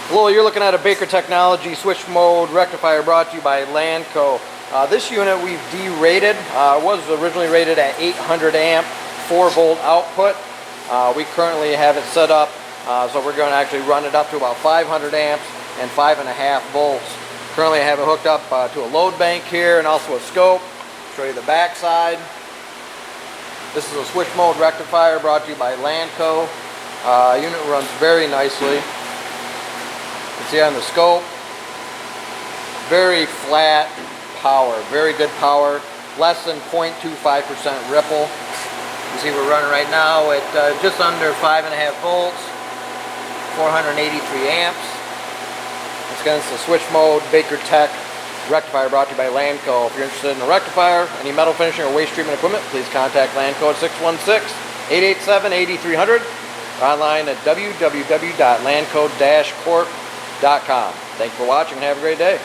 Hello, you're looking at a Baker Technology switch mode rectifier brought to you by Landco. This unit we've derated. It was originally rated at 800 amp, 4 volt output. We currently have it set up, so we're going to actually run it up to about 500 amps and 5.5 volts. Currently I have it hooked up to a load bank here and also a scope. Show you the back side. This is a switch mode rectifier brought to you by Landco. Unit runs very nicely. You can see on the scope, very flat power, very good power, less than 0.25% ripple. You see we're running right now at just under 5.5 volts, 483 amps. Once again, it's the switch mode Baker Tech rectifier brought to you by Landco. If you're interested in a rectifier, any metal finishing or waste treatment equipment, please contact Landco at 616-887-8300 or online at www.landco-corp.com. Thanks for watching and have a great day.